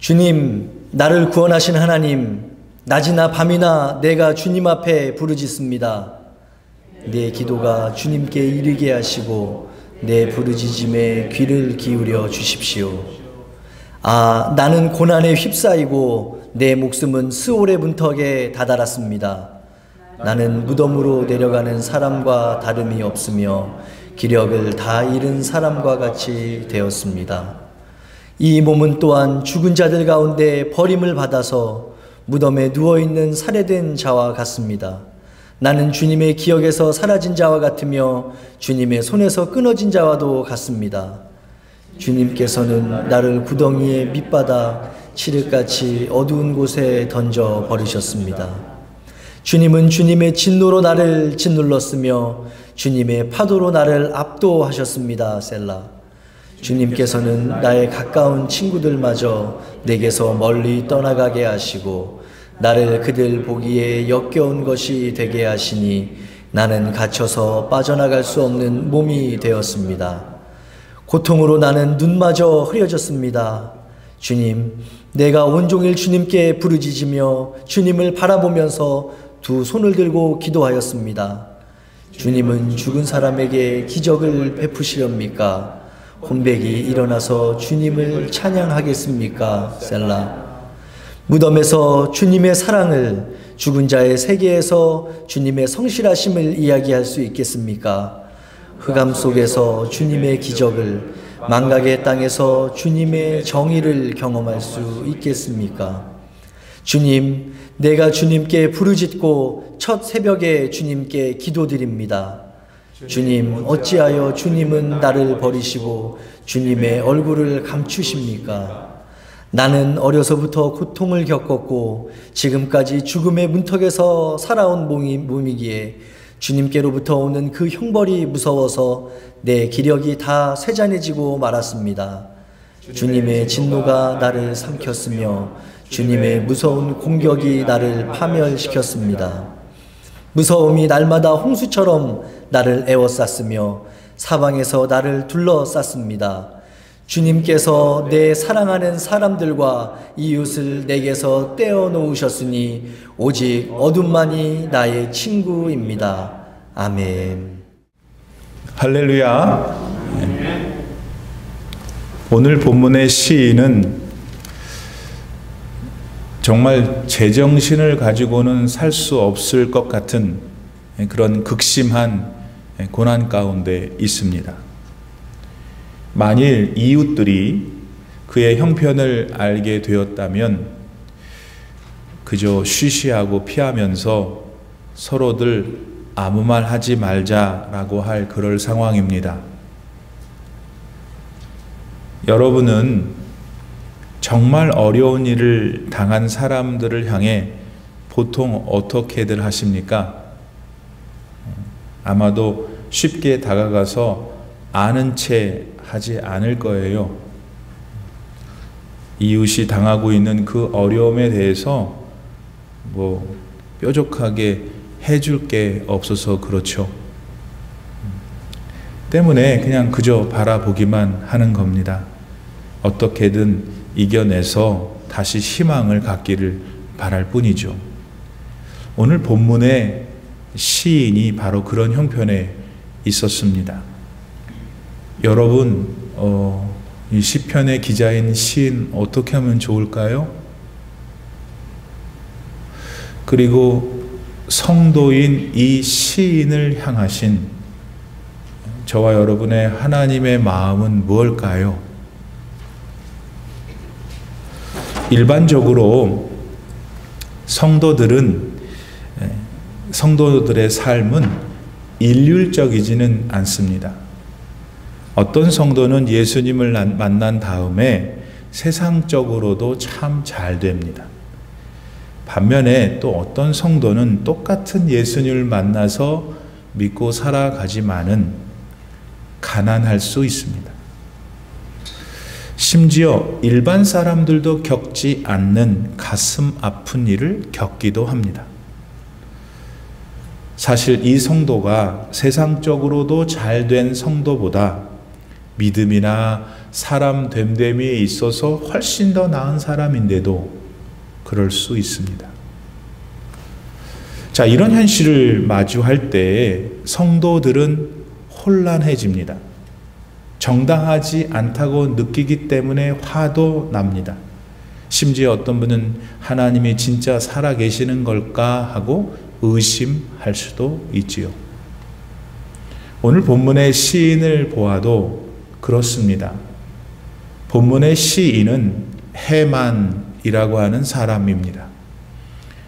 주님, 나를 구원하신 하나님, 낮이나 밤이나 내가 주님 앞에 부르짖습니다. 내 기도가 주님께 이르게 하시고 내 부르짖음에 귀를 기울여 주십시오. 아, 나는 고난에 휩싸이고 내 목숨은 스올의 문턱에 다다랐습니다. 나는 무덤으로 내려가는 사람과 다름이 없으며 기력을 다 잃은 사람과 같이 되었습니다. 이 몸은 또한 죽은 자들 가운데 버림을 받아서 무덤에 누워있는 살해된 자와 같습니다. 나는 주님의 기억에서 사라진 자와 같으며 주님의 손에서 끊어진 자와도 같습니다. 주님께서는 나를 구덩이에 밑바닥 칠흑같이 어두운 곳에 던져 버리셨습니다. 주님은 주님의 진노로 나를 짓눌렀으며 주님의 파도로 나를 압도하셨습니다. 셀라. 주님께서는 나의 가까운 친구들마저 내게서 멀리 떠나가게 하시고 나를 그들 보기에 역겨운 것이 되게 하시니 나는 갇혀서 빠져나갈 수 없는 몸이 되었습니다. 고통으로 나는 눈마저 흐려졌습니다. 주님, 내가 온종일 주님께 부르짖으며 주님을 바라보면서 두 손을 들고 기도하였습니다. 주님은 죽은 사람에게 기적을 베푸시렵니까? 혼백이 일어나서 주님을 찬양하겠습니까? 셀라. 무덤에서 주님의 사랑을, 죽은 자의 세계에서 주님의 성실하심을 이야기할 수 있겠습니까? 흑암 속에서 주님의 기적을, 망각의 땅에서 주님의 정의를 경험할 수 있겠습니까? 주님, 내가 주님께 부르짖고 첫 새벽에 주님께 기도드립니다. 주님, 어찌하여 주님은 나를 버리시고 주님의 얼굴을 감추십니까? 나는 어려서부터 고통을 겪었고 지금까지 죽음의 문턱에서 살아온 몸이기에 주님께로부터 오는 그 형벌이 무서워서 내 기력이 다 쇠잔해지고 말았습니다. 주님의 진노가 나를 삼켰으며 주님의 무서운 공격이 나를 파멸시켰습니다. 무서움이 날마다 홍수처럼 나를 에워쌌으며 사방에서 나를 둘러쌌습니다. 주님께서 내 사랑하는 사람들과 이웃을 내게서 떼어놓으셨으니 오직 어둠만이 나의 친구입니다. 아멘. 할렐루야. 오늘 본문의 시인은 정말 제정신을 가지고는 살 수 없을 것 같은 그런 극심한 고난 가운데 있습니다. 만일 이웃들이 그의 형편을 알게 되었다면 그저 쉬쉬하고 피하면서 서로들 아무 말 하지 말자라고 할 그럴 상황입니다. 여러분은 정말 어려운 일을 당한 사람들을 향해 보통 어떻게들 하십니까? 아마도 쉽게 다가가서 아는 채 하지 않을 거예요. 이웃이 당하고 있는 그 어려움에 대해서 뾰족하게 해줄 게 없어서 그렇죠. 때문에 그냥 그저 바라보기만 하는 겁니다. 어떻게든 이겨내서 다시 희망을 갖기를 바랄 뿐이죠. 오늘 본문의 시인이 바로 그런 형편에 있었습니다. 여러분, 이 시편의 기자인 시인 어떻게 하면 좋을까요? 그리고 성도인 이 시인을 향하신 저와 여러분의 하나님의 마음은 무엇일까요? 일반적으로 성도들의 삶은 일률적이지는 않습니다. 어떤 성도는 예수님을 만난 다음에 세상적으로도 참 잘 됩니다. 반면에 또 어떤 성도는 똑같은 예수님을 만나서 믿고 살아가지만은 가난할 수 있습니다. 심지어 일반 사람들도 겪지 않는 가슴 아픈 일을 겪기도 합니다. 사실 이 성도가 세상적으로도 잘된 성도보다 믿음이나 사람 됨됨이에 있어서 훨씬 더 나은 사람인데도 그럴 수 있습니다. 자, 이런 현실을 마주할 때 성도들은 혼란해집니다. 정당하지 않다고 느끼기 때문에 화도 납니다. 심지어 어떤 분은 하나님이 진짜 살아계시는 걸까 하고 의심할 수도 있지요. 오늘 본문의 시인을 보아도 그렇습니다. 본문의 시인은 해만이라고 하는 사람입니다.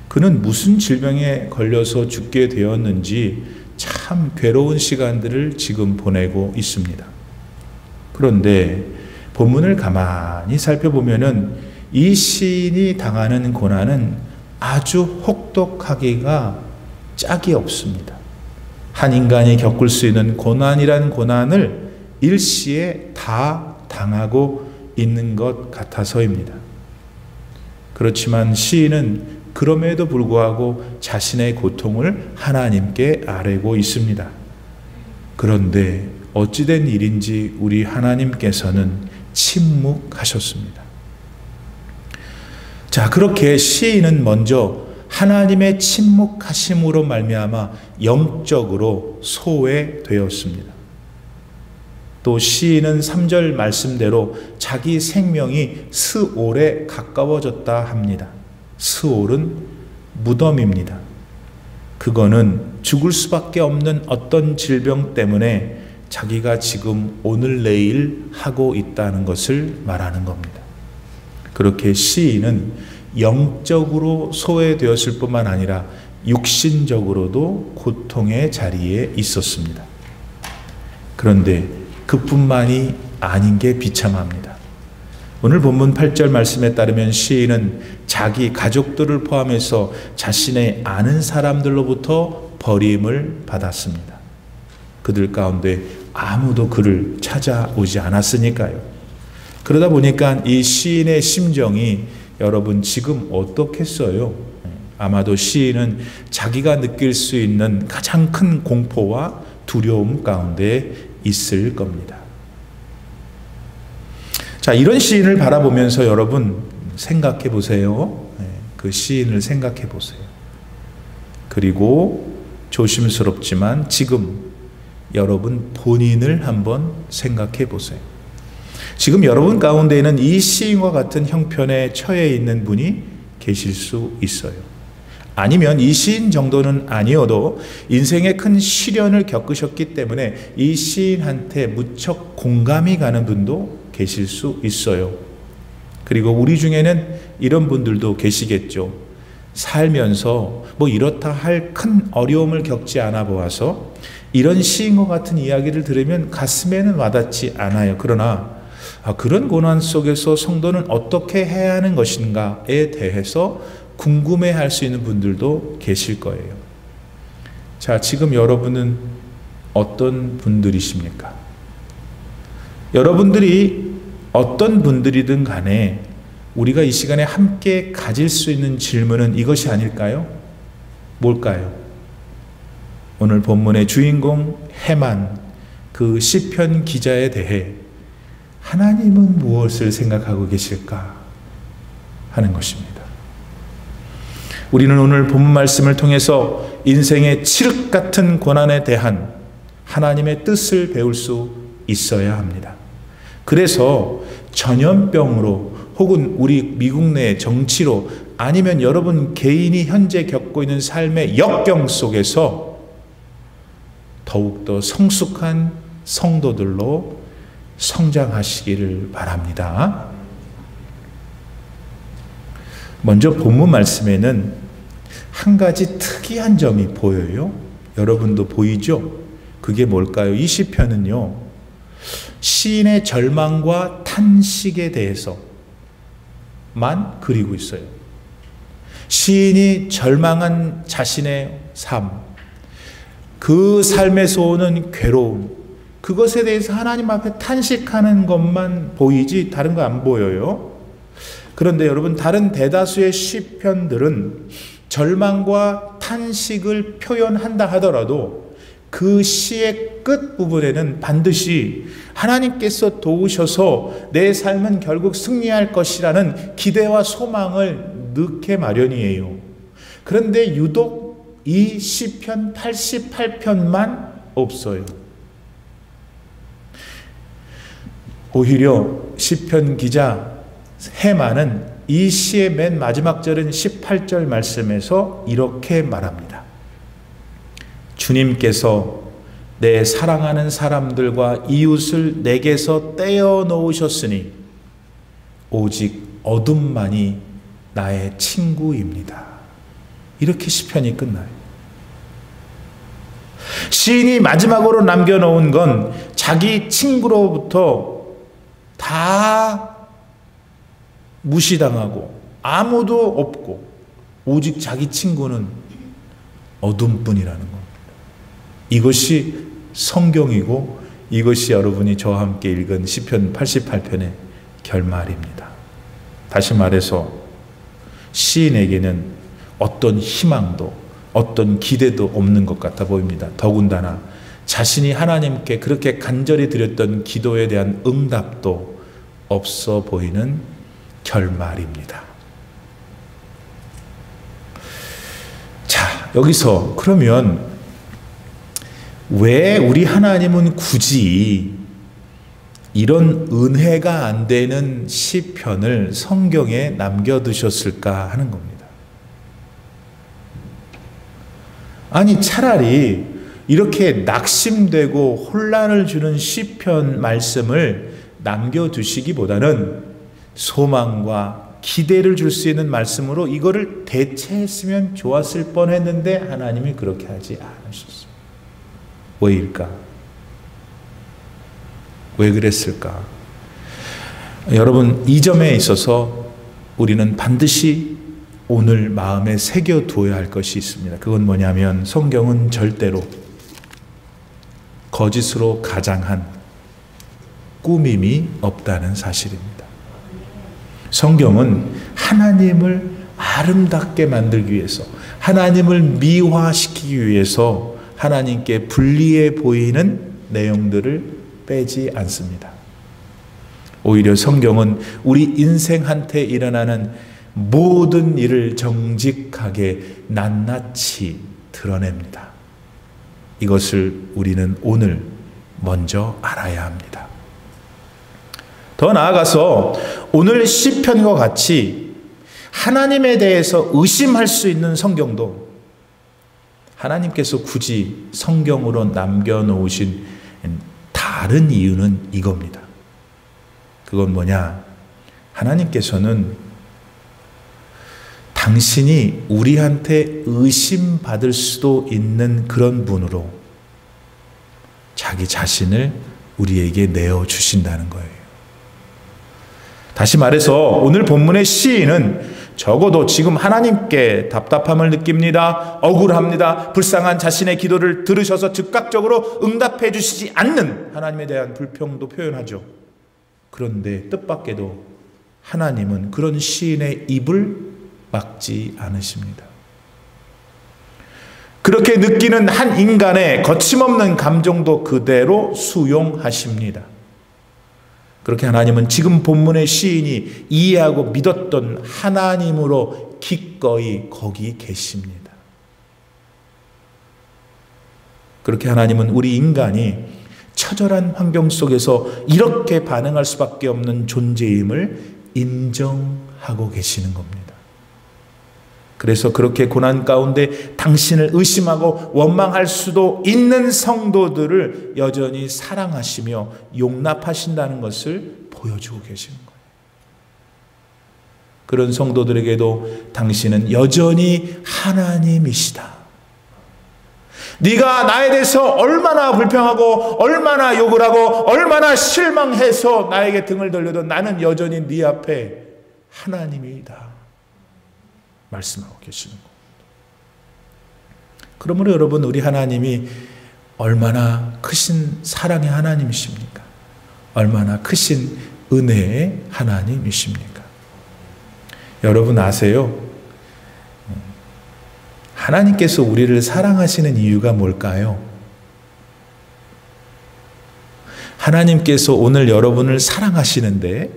그는 무슨 질병에 걸려서 죽게 되었는지 참 괴로운 시간들을 지금 보내고 있습니다. 그런데 본문을 가만히 살펴보면은 이 시인이 당하는 고난은 아주 혹독하기가 짝이 없습니다. 한 인간이 겪을 수 있는 고난이란 고난을 일시에 다 당하고 있는 것 같아서입니다. 그렇지만 시인은 그럼에도 불구하고 자신의 고통을 하나님께 아뢰고 있습니다. 그런데 어찌된 일인지 우리 하나님께서는 침묵하셨습니다. 자, 그렇게 시인은 먼저 하나님의 침묵하심으로 말미암아 영적으로 소외되었습니다. 또 시인은 3절 말씀대로 자기 생명이 스올에 가까워졌다 합니다. 스올은 무덤입니다. 그거는 죽을 수밖에 없는 어떤 질병 때문에 자기가 지금 오늘 내일 하고 있다는 것을 말하는 겁니다. 그렇게 시인은 영적으로 소외되었을 뿐만 아니라 육신적으로도 고통의 자리에 있었습니다. 그런데 그뿐만이 아닌 게 비참합니다. 오늘 본문 8절 말씀에 따르면 시인은 자기 가족들을 포함해서 자신의 아는 사람들로부터 버림을 받았습니다. 그들 가운데 아무도 그를 찾아오지 않았으니까요. 그러다 보니까 이 시인의 심정이 여러분 지금 어떻겠어요? 아마도 시인은 자기가 느낄 수 있는 가장 큰 공포와 두려움 가운데 있을 겁니다. 자, 이런 시인을 바라보면서 여러분 생각해 보세요. 그 시인을 생각해 보세요. 그리고 조심스럽지만 지금 여러분 본인을 한번 생각해 보세요. 지금 여러분 가운데에는 이 시인과 같은 형편에 처해 있는 분이 계실 수 있어요. 아니면 이 시인 정도는 아니어도 인생의 큰 시련을 겪으셨기 때문에 이 시인한테 무척 공감이 가는 분도 계실 수 있어요. 그리고 우리 중에는 이런 분들도 계시겠죠. 살면서 뭐 이렇다 할 큰 어려움을 겪지 않아 보아서 이런 시인과 같은 이야기를 들으면 가슴에는 와닿지 않아요. 그러나 그런 고난 속에서 성도는 어떻게 해야 하는 것인가에 대해서 궁금해할 수 있는 분들도 계실 거예요. 자, 지금 여러분은 어떤 분들이십니까? 여러분들이 어떤 분들이든 간에 우리가 이 시간에 함께 가질 수 있는 질문은 이것이 아닐까요? 뭘까요? 오늘 본문의 주인공 해만, 그 시편 기자에 대해 하나님은 무엇을 생각하고 계실까 하는 것입니다. 우리는 오늘 본문 말씀을 통해서 인생의 칠흑 같은 고난에 대한 하나님의 뜻을 배울 수 있어야 합니다. 그래서 전염병으로 혹은 우리 미국 내 정치로 아니면 여러분 개인이 현재 겪고 있는 삶의 역경 속에서 더욱더 성숙한 성도들로 성장하시기를 바랍니다. 먼저 본문 말씀에는 한 가지 특이한 점이 보여요. 여러분도 보이죠? 그게 뭘까요? 이 시편은요, 시인의 절망과 탄식에 대해서만 그리고 있어요. 시인이 절망한 자신의 삶, 그 삶에서 오는 괴로움, 그것에 대해서 하나님 앞에 탄식하는 것만 보이지 다른 거 안 보여요. 그런데 여러분, 다른 대다수의 시편들은 절망과 탄식을 표현한다 하더라도 그 시의 끝부분에는 반드시 하나님께서 도우셔서 내 삶은 결국 승리할 것이라는 기대와 소망을 넣게 마련이에요. 그런데 유독 이 시편 88편만 없어요. 오히려 시편 기자 헤만은 이 시의 맨 마지막 절인 18절 말씀에서 이렇게 말합니다. 주님께서 내 사랑하는 사람들과 이웃을 내게서 떼어 놓으셨으니 오직 어둠만이 나의 친구입니다. 이렇게 시편이 끝나요. 시인이 마지막으로 남겨놓은 건 자기 친구로부터 다 무시당하고 아무도 없고 오직 자기 친구는 어둠뿐이라는 겁니다. 이것이 성경이고 이것이 여러분이 저와 함께 읽은 시편 88편의 결말입니다. 다시 말해서 시인에게는 어떤 희망도 어떤 기대도 없는 것 같아 보입니다. 더군다나 자신이 하나님께 그렇게 간절히 드렸던 기도에 대한 응답도 없어 보이는 결말입니다. 자, 여기서 그러면 왜 우리 하나님은 굳이 이런 은혜가 안 되는 시편을 성경에 남겨두셨을까 하는 겁니다. 아니, 차라리 이렇게 낙심되고 혼란을 주는 시편 말씀을 남겨두시기보다는 소망과 기대를 줄 수 있는 말씀으로 이거를 대체했으면 좋았을 뻔했는데 하나님이 그렇게 하지 않으셨어요. 왜일까? 왜 그랬을까? 여러분, 이 점에 있어서 우리는 반드시 오늘 마음에 새겨두어야 할 것이 있습니다. 그건 뭐냐면 성경은 절대로 거짓으로 가장한 꾸밈이 없다는 사실입니다. 성경은 하나님을 아름답게 만들기 위해서, 하나님을 미화시키기 위해서 하나님께 불리해 보이는 내용들을 빼지 않습니다. 오히려 성경은 우리 인생한테 일어나는 모든 일을 정직하게 낱낱이 드러냅니다. 이것을 우리는 오늘 먼저 알아야 합니다. 더 나아가서 오늘 시편과 같이 하나님에 대해서 의심할 수 있는 성경도 하나님께서 굳이 성경으로 남겨놓으신 다른 이유는 이겁니다. 그건 뭐냐? 하나님께서는 당신이 우리한테 의심받을 수도 있는 그런 분으로 자기 자신을 우리에게 내어주신다는 거예요. 다시 말해서 오늘 본문의 시인은 적어도 지금 하나님께 답답함을 느낍니다. 억울합니다. 불쌍한 자신의 기도를 들으셔서 즉각적으로 응답해 주시지 않는 하나님에 대한 불평도 표현하죠. 그런데 뜻밖에도 하나님은 그런 시인의 입을 막지 않으십니다. 그렇게 느끼는 한 인간의 거침없는 감정도 그대로 수용하십니다. 그렇게 하나님은 지금 본문의 시인이 이해하고 믿었던 하나님으로 기꺼이 거기 계십니다. 그렇게 하나님은 우리 인간이 처절한 환경 속에서 이렇게 반응할 수밖에 없는 존재임을 인정하고 계시는 겁니다. 그래서 그렇게 고난 가운데 당신을 의심하고 원망할 수도 있는 성도들을 여전히 사랑하시며 용납하신다는 것을 보여주고 계시는 거예요. 그런 성도들에게도 당신은 여전히 하나님이시다. 네가 나에 대해서 얼마나 불평하고 얼마나 욕을 하고 얼마나 실망해서 나에게 등을 돌려도 나는 여전히 네 앞에 하나님이다 말씀하고 계시는 겁니다. 그러므로 여러분, 우리 하나님이 얼마나 크신 사랑의 하나님이십니까? 얼마나 크신 은혜의 하나님이십니까? 여러분 아세요? 하나님께서 우리를 사랑하시는 이유가 뭘까요? 하나님께서 오늘 여러분을 사랑하시는데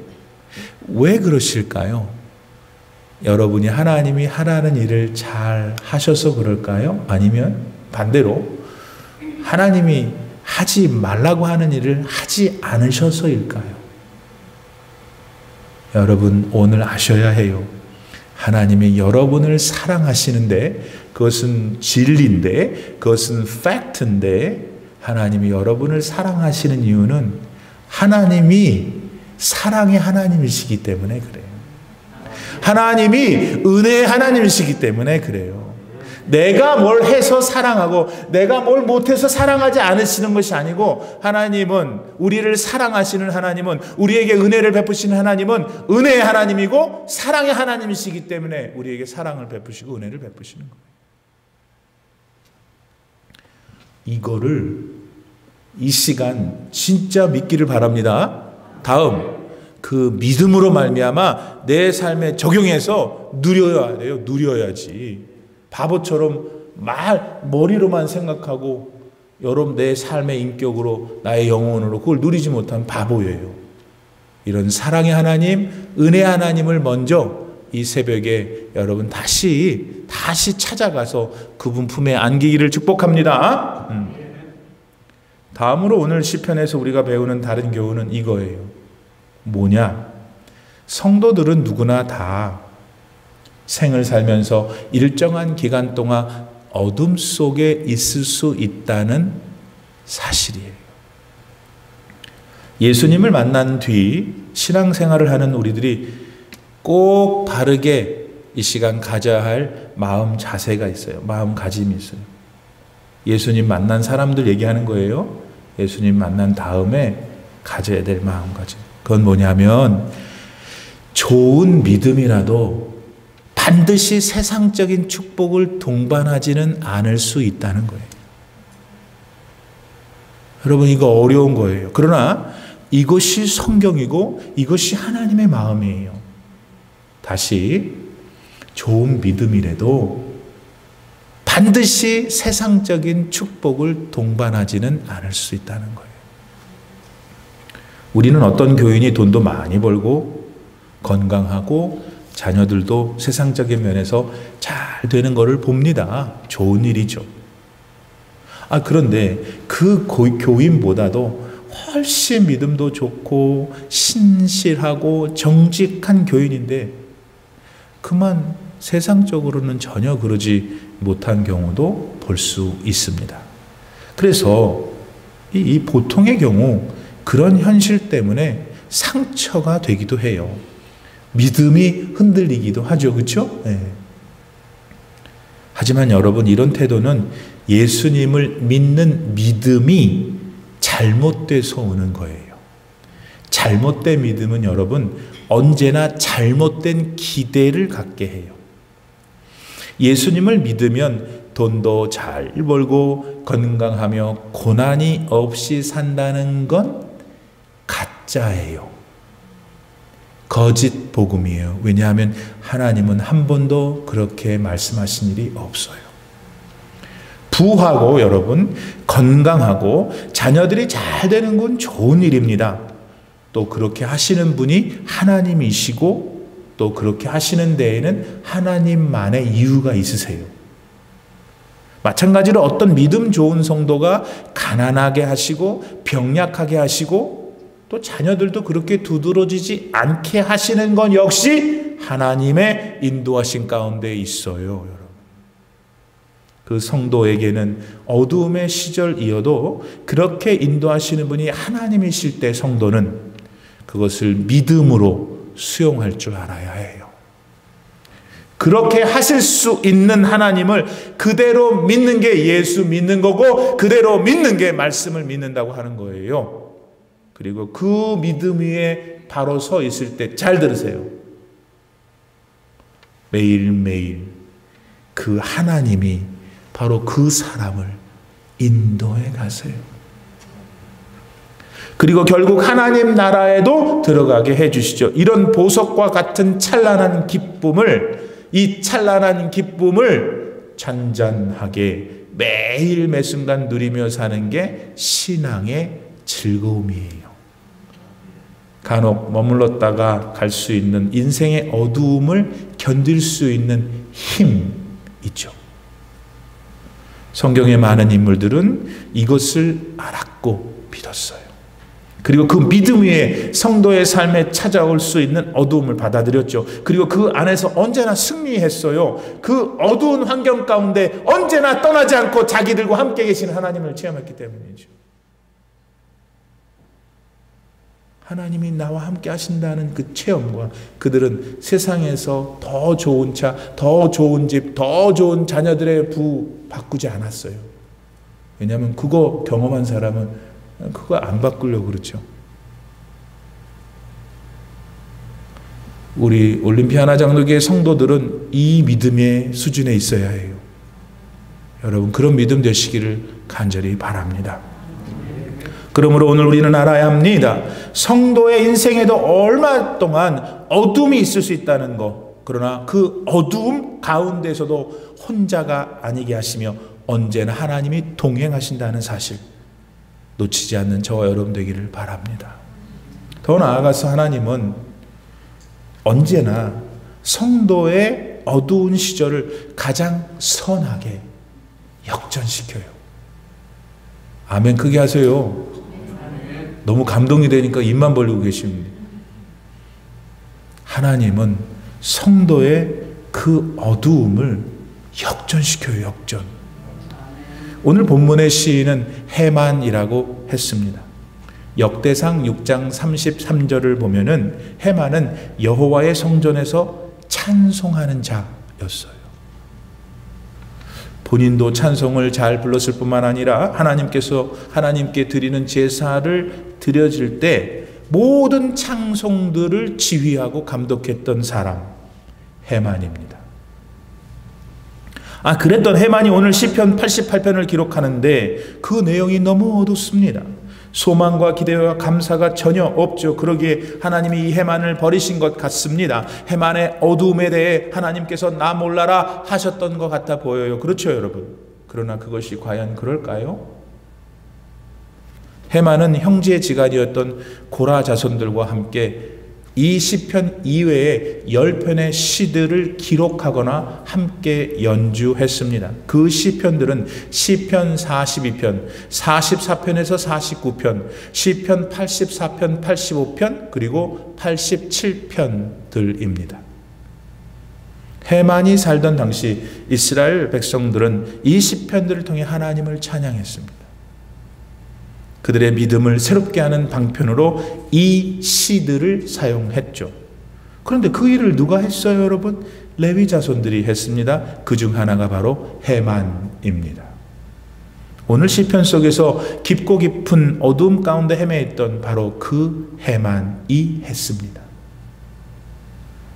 왜 그러실까요? 여러분이 하나님이 하라는 일을 잘 하셔서 그럴까요? 아니면 반대로 하나님이 하지 말라고 하는 일을 하지 않으셔서일까요? 여러분 오늘 아셔야 해요. 하나님이 여러분을 사랑하시는데 그것은 진리인데 그것은 팩트인데 하나님이 여러분을 사랑하시는 이유는 하나님이 사랑의 하나님이시기 때문에 그래요. 하나님이 은혜의 하나님이시기 때문에 그래요. 내가 뭘 해서 사랑하고 내가 뭘 못해서 사랑하지 않으시는 것이 아니고 하나님은 우리를 사랑하시는 하나님은 우리에게 은혜를 베푸시는 하나님은 은혜의 하나님이고 사랑의 하나님이시기 때문에 우리에게 사랑을 베푸시고 은혜를 베푸시는 거예요. 이거를 이 시간 진짜 믿기를 바랍니다. 다음 그 믿음으로 말미암아 내 삶에 적용해서 누려야 돼요. 누려야지. 바보처럼 머리로만 생각하고 여러분 내 삶의 인격으로 나의 영혼으로 그걸 누리지 못한 바보예요. 이런 사랑의 하나님, 은혜의 하나님을 먼저 이 새벽에 여러분 다시 찾아가서 그분 품에 안기기를 축복합니다. 다음으로 오늘 시편에서 우리가 배우는 다른 교훈은 이거예요. 뭐냐? 성도들은 누구나 다 생을 살면서 일정한 기간 동안 어둠 속에 있을 수 있다는 사실이에요. 예수님을 만난 뒤 신앙생활을 하는 우리들이 꼭 바르게 이 시간 가져야 할 마음 자세가 있어요. 마음가짐이 있어요. 예수님 만난 사람들 얘기하는 거예요. 예수님 만난 다음에 가져야 될 마음가짐. 그건 뭐냐면 좋은 믿음이라도 반드시 세상적인 축복을 동반하지는 않을 수 있다는 거예요. 여러분 이거 어려운 거예요. 그러나 이것이 성경이고 이것이 하나님의 마음이에요. 다시 좋은 믿음이라도 반드시 세상적인 축복을 동반하지는 않을 수 있다는 거예요. 우리는 어떤 교인이 돈도 많이 벌고 건강하고 자녀들도 세상적인 면에서 잘 되는 것을 봅니다. 좋은 일이죠. 그런데 그 교인보다도 훨씬 믿음도 좋고 신실하고 정직한 교인인데 그만 세상적으로는 전혀 그러지 못한 경우도 볼 수 있습니다. 그래서 이 보통의 경우 그런 현실 때문에 상처가 되기도 해요. 믿음이 흔들리기도 하죠. 그렇죠? 네. 하지만 여러분 이런 태도는 예수님을 믿는 믿음이 잘못돼서 오는 거예요. 잘못된 믿음은 여러분 언제나 잘못된 기대를 갖게 해요. 예수님을 믿으면 돈도 잘 벌고 건강하며 고난이 없이 산다는 건 가짜예요. 거짓 복음이에요. 왜냐하면 하나님은 한 번도 그렇게 말씀하신 일이 없어요. 부하고 여러분 건강하고 자녀들이 잘 되는 건 좋은 일입니다. 또 그렇게 하시는 분이 하나님이시고 또 그렇게 하시는 데에는 하나님만의 이유가 있으세요. 마찬가지로 어떤 믿음 좋은 성도가 가난하게 하시고 병약하게 하시고 또 자녀들도 그렇게 두드러지지 않게 하시는 건 역시 하나님의 인도하신 가운데 있어요. 여러분. 그 성도에게는 어두움의 시절이어도 그렇게 인도하시는 분이 하나님이실 때 성도는 그것을 믿음으로 수용할 줄 알아야 해요. 그렇게 하실 수 있는 하나님을 그대로 믿는 게 예수 믿는 거고 그대로 믿는 게 말씀을 믿는다고 하는 거예요. 그리고 그 믿음 위에 바로 서 있을 때 잘 들으세요. 매일매일 그 하나님이 바로 그 사람을 인도해 가세요. 그리고 결국 하나님 나라에도 들어가게 해주시죠. 이런 보석과 같은 찬란한 기쁨을 이 찬란한 기쁨을 잔잔하게 매일 매순간 누리며 사는 게 신앙의 즐거움이에요. 간혹 머물렀다가 갈 수 있는 인생의 어두움을 견딜 수 있는 힘이죠. 성경의 많은 인물들은 이것을 알았고 믿었어요. 그리고 그 믿음 위에 성도의 삶에 찾아올 수 있는 어두움을 받아들였죠. 그리고 그 안에서 언제나 승리했어요. 그 어두운 환경 가운데 언제나 떠나지 않고 자기들과 함께 계신 하나님을 체험했기 때문이죠. 하나님이 나와 함께 하신다는 그 체험과 그들은 세상에서 더 좋은 차, 더 좋은 집, 더 좋은 자녀들의 부 바꾸지 않았어요. 왜냐하면 그거 경험한 사람은 그거 안 바꾸려고 그렇죠. 우리 올림피아나 장로교회 성도들은 이 믿음의 수준에 있어야 해요. 여러분 그런 믿음 되시기를 간절히 바랍니다. 그러므로 오늘 우리는 알아야 합니다. 성도의 인생에도 얼마 동안 어둠이 있을 수 있다는 것. 그러나 그 어두움 가운데서도 혼자가 아니게 하시며 언제나 하나님이 동행하신다는 사실 놓치지 않는 저와 여러분 되기를 바랍니다. 더 나아가서 하나님은 언제나 성도의 어두운 시절을 가장 선하게 역전시켜요. 아멘 크게 하세요. 너무 감동이 되니까 입만 벌리고 계십니다. 하나님은 성도의 그 어두움을 역전시켜요. 역전. 오늘 본문의 시인은 해만이라고 했습니다. 역대상 6장 33절을 보면은 해만은 여호와의 성전에서 찬송하는 자였어요. 본인도 찬송을 잘 불렀을 뿐만 아니라 하나님께서 하나님께 드리는 제사를 드려질 때 모든 찬송들을 지휘하고 감독했던 사람 해만입니다. 그랬던 해만이 오늘 시편 88편을 기록하는데 그 내용이 너무 어둡습니다. 소망과 기대와 감사가 전혀 없죠. 그러기에 하나님이 이 해만을 버리신 것 같습니다. 해만의 어두움에 대해 하나님께서 나 몰라라 하셨던 것 같아 보여요. 그렇죠, 여러분? 그러나 그것이 과연 그럴까요? 해만은 형제의 지간이었던 고라 자손들과 함께 이 시편 이외에 10편의 시들을 기록하거나 함께 연주했습니다. 그 시편들은 시편 42편, 44편에서 49편, 시편 84편, 85편, 그리고 87편들입니다. 해만이 살던 당시 이스라엘 백성들은 이 시편들을 통해 하나님을 찬양했습니다. 그들의 믿음을 새롭게 하는 방편으로 이 시들을 사용했죠. 그런데 그 일을 누가 했어요, 여러분? 레위 자손들이 했습니다. 그중 하나가 바로 해만입니다. 오늘 시편 속에서 깊고 깊은 어두움 가운데 헤매있던 바로 그 해만이 했습니다.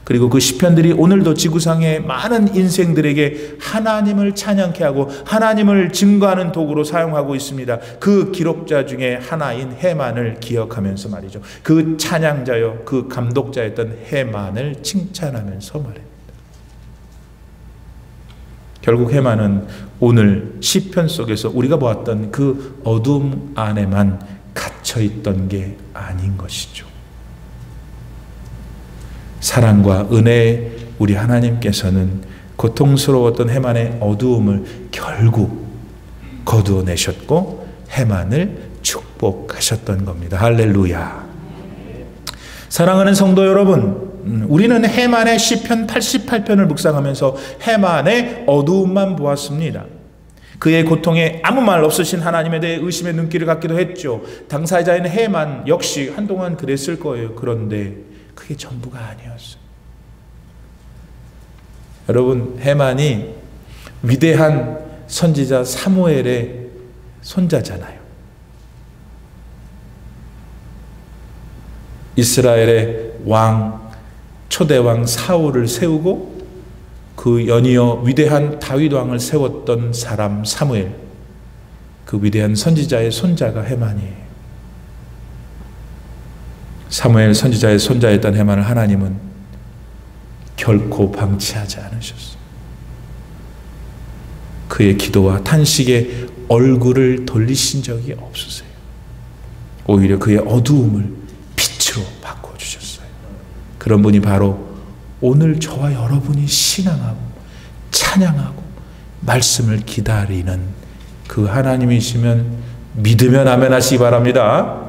그리고 그 시편들이 오늘도 지구상의 많은 인생들에게 하나님을 찬양케 하고 하나님을 증거하는 도구로 사용하고 있습니다. 그 기록자 중에 하나인 해만을 기억하면서 말이죠. 그 찬양자요, 그 감독자였던 해만을 칭찬하면서 말입니다. 결국 해만은 오늘 시편 속에서 우리가 보았던 그 어둠 안에만 갇혀있던 게 아닌 것이죠. 사랑과 은혜의 우리 하나님께서는 고통스러웠던 해만의 어두움을 결국 거두어내셨고 해만을 축복하셨던 겁니다. 할렐루야. 사랑하는 성도 여러분, 우리는 해만의 시편 88편을 묵상하면서 해만의 어두움만 보았습니다. 그의 고통에 아무 말 없으신 하나님에 대해 의심의 눈길을 갖기도 했죠. 당사자인 해만 역시 한동안 그랬을 거예요. 그런데 그게 전부가 아니었어요. 여러분, 해만이 위대한 선지자 사무엘의 손자잖아요. 이스라엘의 왕, 초대왕 사울을 세우고 그 연이어 위대한 다윗 왕을 세웠던 사람 사무엘, 그 위대한 선지자의 손자가 해만이에요. 사무엘 선지자의 손자였던 해만을 하나님은 결코 방치하지 않으셨어요. 그의 기도와 탄식에 얼굴을 돌리신 적이 없으세요. 오히려 그의 어두움을 빛으로 바꿔주셨어요. 그런 분이 바로 오늘 저와 여러분이 신앙하고 찬양하고 말씀을 기다리는 그 하나님이시면 믿으면 아멘 하시기 바랍니다.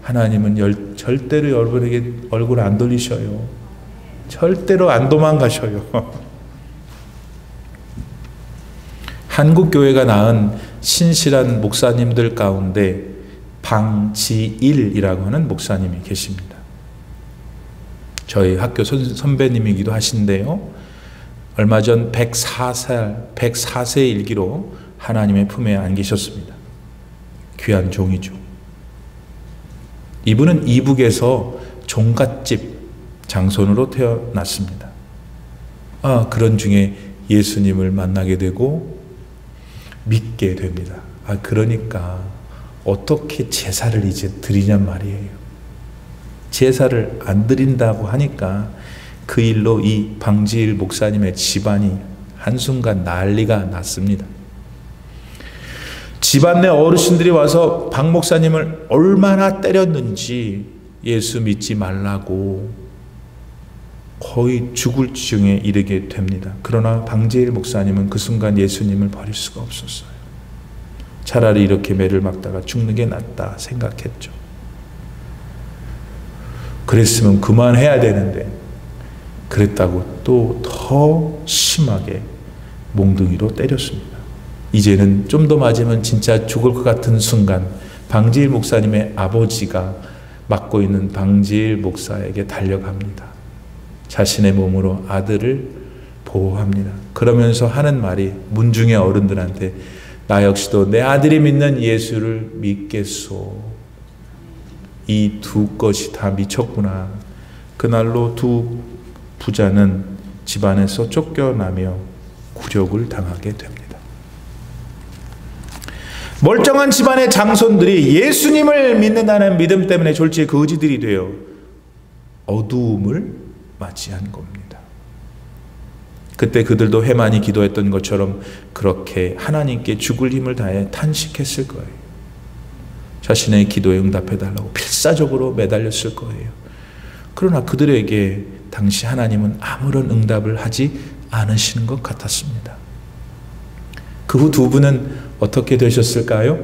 하나님은 절대로 여러분에게 얼굴 안 돌리셔요. 절대로 안 도망가셔요. 한국 교회가 낳은 신실한 목사님들 가운데 방지일이라고 하는 목사님이 계십니다. 저희 학교 선배님이기도 하신데요. 얼마 전 104세 일기로 하나님의 품에 안기셨습니다. 귀한 종이죠. 이분은 이북에서 종갓집 장손으로 태어났습니다. 그런 중에 예수님을 만나게 되고 믿게 됩니다. 그러니까 어떻게 제사를 이제 드리냔 말이에요. 제사를 안 드린다고 하니까 그 일로 이 방지일 목사님의 집안이 한순간 난리가 났습니다. 집안 내 어르신들이 와서 박 목사님을 얼마나 때렸는지 예수 믿지 말라고 거의 죽을 지경에 이르게 됩니다. 그러나 방지일 목사님은 그 순간 예수님을 버릴 수가 없었어요. 차라리 이렇게 매를 맞다가 죽는 게 낫다 생각했죠. 그랬으면 그만해야 되는데 그랬다고 또 더 심하게 몽둥이로 때렸습니다. 이제는 좀 더 맞으면 진짜 죽을 것 같은 순간 방지일 목사님의 아버지가 맡고 있는 방지일 목사에게 달려갑니다. 자신의 몸으로 아들을 보호합니다. 그러면서 하는 말이 문중의 어른들한테 나 역시도 내 아들이 믿는 예수를 믿겠소. 이 두 것이 다 미쳤구나. 그날로 두 부자는 집안에서 쫓겨나며 굴욕을 당하게 됩니다. 멀쩡한 집안의 장손들이 예수님을 믿는다는 믿음 때문에 졸지에 거지들이 되어 어두움을 맞이한 겁니다. 그때 그들도 해만이 기도했던 것처럼 그렇게 하나님께 죽을 힘을 다해 탄식했을 거예요. 자신의 기도에 응답해달라고 필사적으로 매달렸을 거예요. 그러나 그들에게 당시 하나님은 아무런 응답을 하지 않으시는 것 같았습니다. 그 후 두 분은 어떻게 되셨을까요?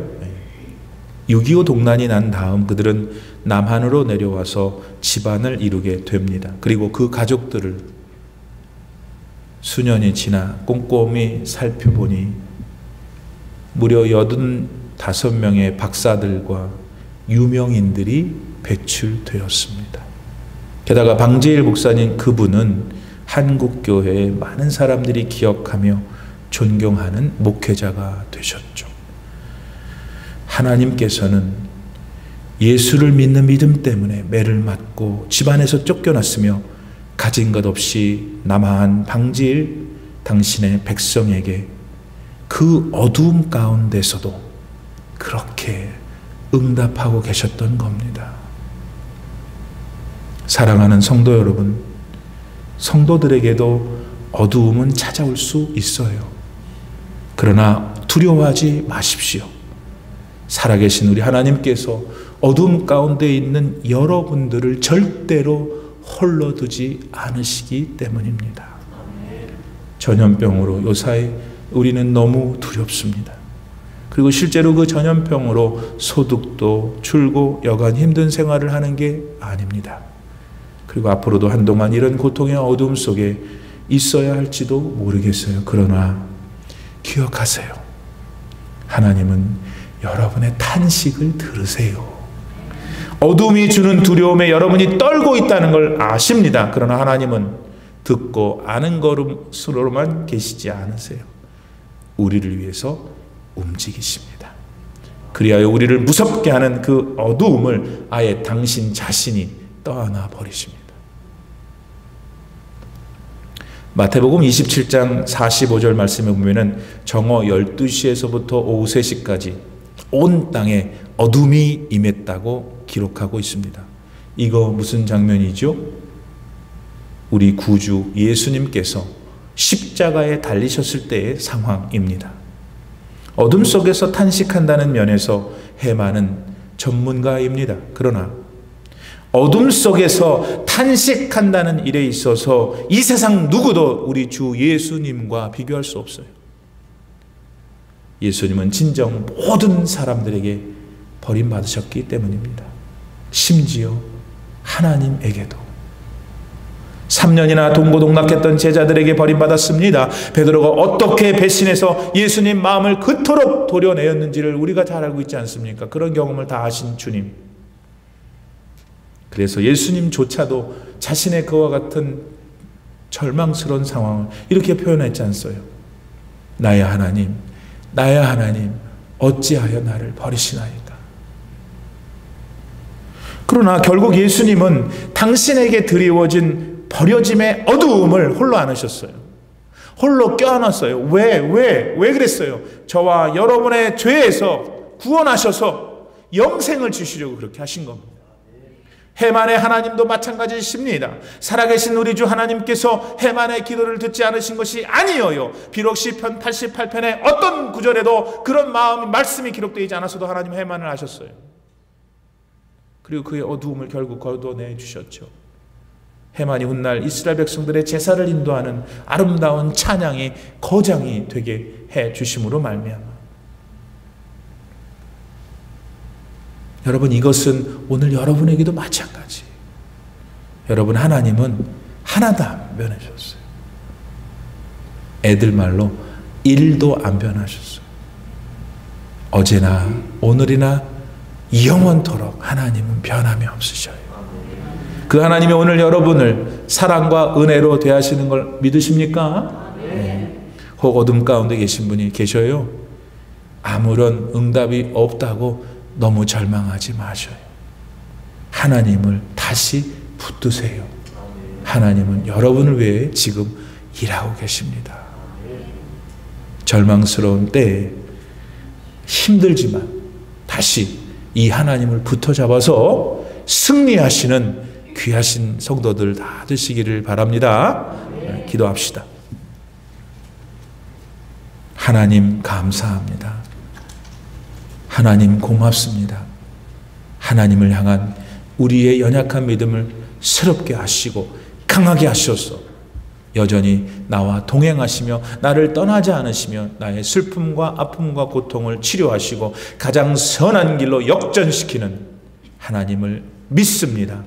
6.25 동란이 난 다음 그들은 남한으로 내려와서 집안을 이루게 됩니다. 그리고 그 가족들을 수년이 지나 꼼꼼히 살펴보니 무려 85명의 박사들과 유명인들이 배출되었습니다. 게다가 방지일 목사님 그분은 한국교회의 많은 사람들이 기억하며 존경하는 목회자가 되셨죠. 하나님께서는 예수를 믿는 믿음 때문에 매를 맞고 집안에서 쫓겨났으며 가진 것 없이 남아한 방지일 당신의 백성에게 그 어두움 가운데서도 그렇게 응답하고 계셨던 겁니다. 사랑하는 성도 여러분, 성도들에게도 어두움은 찾아올 수 있어요. 그러나 두려워하지 마십시오. 살아계신 우리 하나님께서 어두움 가운데 있는 여러분들을 절대로 홀로 두지 않으시기 때문입니다. 전염병으로 요사이 우리는 너무 두렵습니다. 그리고 실제로 그 전염병으로 소득도 줄고 여간 힘든 생활을 하는 게 아닙니다. 그리고 앞으로도 한동안 이런 고통의 어둠 속에 있어야 할지도 모르겠어요. 그러나 기억하세요. 하나님은 여러분의 탄식을 들으세요. 어둠이 주는 두려움에 여러분이 떨고 있다는 걸 아십니다. 그러나 하나님은 듣고 아는 것으로만 계시지 않으세요. 우리를 위해서 움직이십니다. 그리하여 우리를 무섭게 하는 그 어두움을 아예 당신 자신이 떠안아 버리십니다. 마태복음 27장 45절 말씀에 보면은 정오 12시에서부터 오후 3시까지 온 땅에 어둠이 임했다고 기록하고 있습니다. 이거 무슨 장면이죠? 우리 구주 예수님께서 십자가에 달리셨을 때의 상황입니다. 어둠 속에서 탄식한다는 면에서 해마는 전문가입니다. 그러나 어둠 속에서 탄식한다는 일에 있어서 이 세상 누구도 우리 주 예수님과 비교할 수 없어요. 예수님은 진정 모든 사람들에게 버림받으셨기 때문입니다. 심지어 하나님에게도. 3년이나 동고동락했던 제자들에게 버림받았습니다. 베드로가 어떻게 배신해서 예수님 마음을 그토록 도려내었는지를 우리가 잘 알고 있지 않습니까? 그런 경험을 다 하신 주님. 그래서 예수님조차도 자신의 그와 같은 절망스러운 상황을 이렇게 표현했지 않았어요? 나의 하나님, 나의 하나님, 어찌하여 나를 버리시나이까? 그러나 결국 예수님은 당신에게 드리워진 버려짐의 어두움을 홀로 안으셨어요. 홀로 껴안았어요. 왜 그랬어요? 저와 여러분의 죄에서 구원하셔서 영생을 주시려고 그렇게 하신 겁니다. 해만의 하나님도 마찬가지십니다. 살아계신 우리 주 하나님께서 해만의 기도를 듣지 않으신 것이 아니어요. 비록 시편 88편의 어떤 구절에도 그런 말씀이 기록되지 않았어도 하나님 해만을 하셨어요. 그리고 그의 어두움을 결국 걷어내 주셨죠. 해만이 훗날 이스라엘 백성들의 제사를 인도하는 아름다운 찬양이 거장이 되게 해 주심으로 말미암아. 여러분, 이것은 오늘 여러분에게도 마찬가지. 여러분, 하나님은 하나도 안 변하셨어요. 애들 말로 1도 안 변하셨어요. 어제나 오늘이나 영원토록 하나님은 변함이 없으셔요. 그 하나님이 오늘 여러분을 사랑과 은혜로 대하시는 걸 믿으십니까? 네. 혹 어둠 가운데 계신 분이 계셔요. 아무런 응답이 없다고 너무 절망하지 마셔요. 하나님을 다시 붙드세요. 하나님은 여러분을 위해 지금 일하고 계십니다. 절망스러운 때에 힘들지만 다시 이 하나님을 붙어잡아서 승리하시는 귀하신 성도들 다 되시기를 바랍니다. 기도합시다. 하나님 감사합니다. 하나님 고맙습니다. 하나님을 향한 우리의 연약한 믿음을 새롭게 하시고 강하게 하셔서 여전히 나와 동행하시며 나를 떠나지 않으시며 나의 슬픔과 아픔과 고통을 치료하시고 가장 선한 길로 역전시키는 하나님을 믿습니다.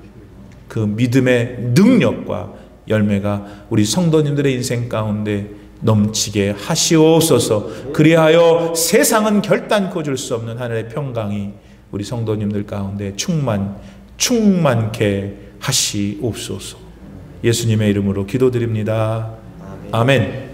그 믿음의 능력과 열매가 우리 성도님들의 인생 가운데 넘치게 하시옵소서. 그리하여 세상은 결단코 줄 수 없는 하늘의 평강이 우리 성도님들 가운데 충만케 하시옵소서. 예수님의 이름으로 기도드립니다. 아멘.